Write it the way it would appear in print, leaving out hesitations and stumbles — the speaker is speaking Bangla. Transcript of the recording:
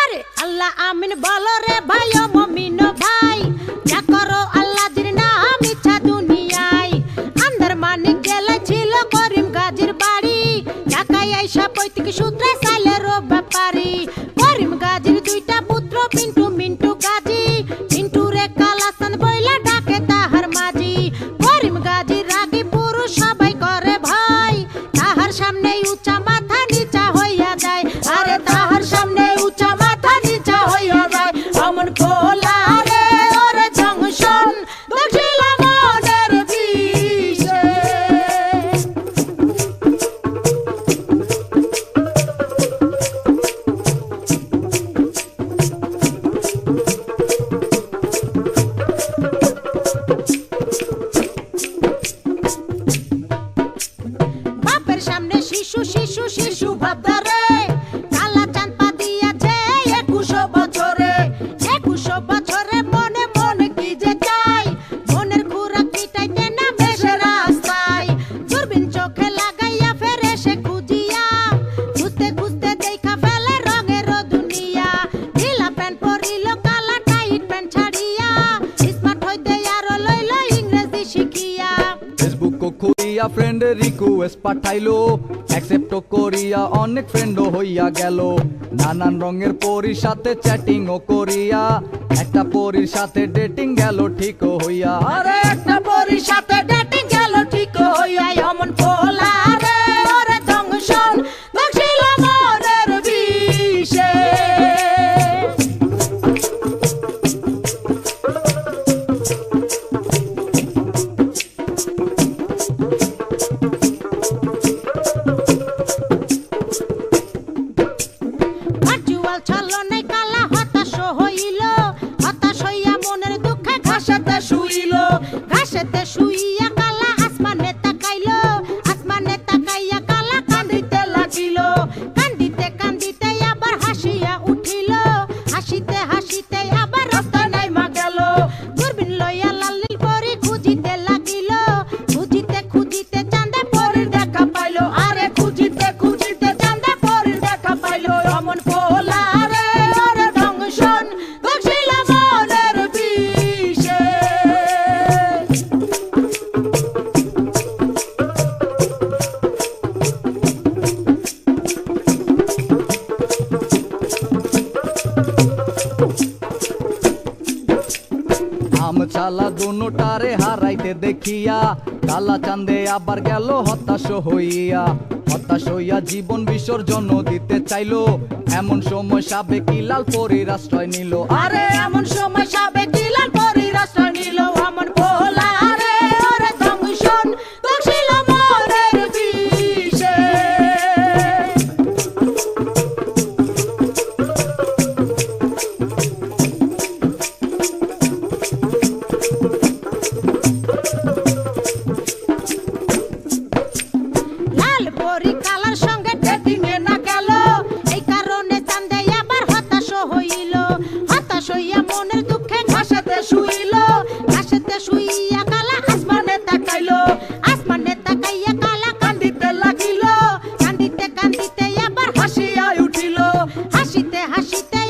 আরে আল্লাহ আমিন বলো রে ভাই ও মুমিন ভাই, যা করো আল্লাহর নাম ইচ্ছা দুনিয়ায়। আন্দার মানিক জেলায় ছিল করিম গাজীর বাড়ি, ঢাকায় আইসা পৈতৃক সূত্রে সাইলের ব্যাপারী। করিম গাজীর দুইটা পুত্র পিন্টু মিন্টু গাজী, পিন্টু রে কালাসান বইলা ডাকে তাহার মাঝি। করিম গাজীর রাগী পুরুষ সবাই করে ভয়, তাহার সামনে উঁচা মাথা নিচা হইয়া যায়। আরে তাহার সামনে উঁচা মাথা নিচা হইয়া যায়। অমন খোলা রে ওর জংশন দেখছিল মনের বিষে। বাপের সামনে শিশু শিশু শিশু ভাবদারে, কালা চাঁদ পা দিয়াছে 21 বছরে। 21 বছরে মনে মনে কি যে চাই, মনের খুরা কিটাইতে না বেশে রাস্তায়। দূরবীন চোখে লাগাইয়া ফেরে সে খুঁজিয়া, খুঁজতে খুঁজতে দেখা ফেলে রঙের দুনিয়া। ঢিলা প্যান্ট পরিল কালা টাইট প্যান্ট ছাড়িয়া, স্মার্ট হইতে আরো লইল ইংরেজি শিখিয়া। ফেসবুক করিয়া ফ্রেন্ড রিকোয়েস্ট পাঠাইলো, অ্যাকসেপ্ট করিয়া অনেক ফ্রেন্ডও হইয়া গেল। নানান রঙের পরীর সাথে চ্যাটিং ও করিয়া, একটা পরীর সাথে ডেটিং গেল ঠিক হইয়া। আরে একটা পরীর সাথে ডেটিং গেল ঠিক হইয়া। অমন খোলা রে ওর জংশন দেখছিল মনের বিষে। ভার্চুয়াল ছলনায় কালা হতাশ হইল, হতাশ হইয়া মনের দুঃখে ঘাসেতে শুইল। ঘাসেতে শুইয়া কালা আসমানে তাকাইল, আসমানে তাকাইয়া কালা কান্দিতে লাগিল। কান্দিতে কান্দিতে আবার হাসিয়া উঠিল, হাসিতে হাসিতে আবার রাস্তায় নাইমা গেল। দূরবীন লইয়া লাল নীল পরী খুঁজিতে লাগিল, খুঁজিতে খুঁজিতে চাঁদে পরীর দেখা পাইল। আরে খুঁজিতে খুঁজিতে চাঁদে পরীর দেখা পাইল। অমন খোলা রে ওর জংশন দেখছিল মনের বিষে। আমছালা দুটারে হারাইতে দেখিয়া, কালা চাঁদে আবার গেল হতাশ হইয়া। হতাশ হইয়া জীবন বিসর্জন দিতে চাইলো, এমন সময় সাবেকি লাল পরীর আশ্রয় নিল। আরে এমন সময় সাবেকি লাল পরীর আশ্রয় নিল। অমন খোলা রে ওর জংশন দেখছিল মনের বিষে। লাল পরী কালার সঙ্গে ডেটিং এ না গেল, এই কারণে চাঁদে আবার হতাশ হইল। হতাশ হইয়া মনের দুঃখে ঘাসেতে শুইল, ঘাসেতে শুইয়া কালা আসমানে তাকাইল। আসমানে তাকাইয়া কালা কান্দিতে লাগিল, কান্দিতে কান্দিতে আবার হাসিয়া উঠিল। হাসিতে হাসিতে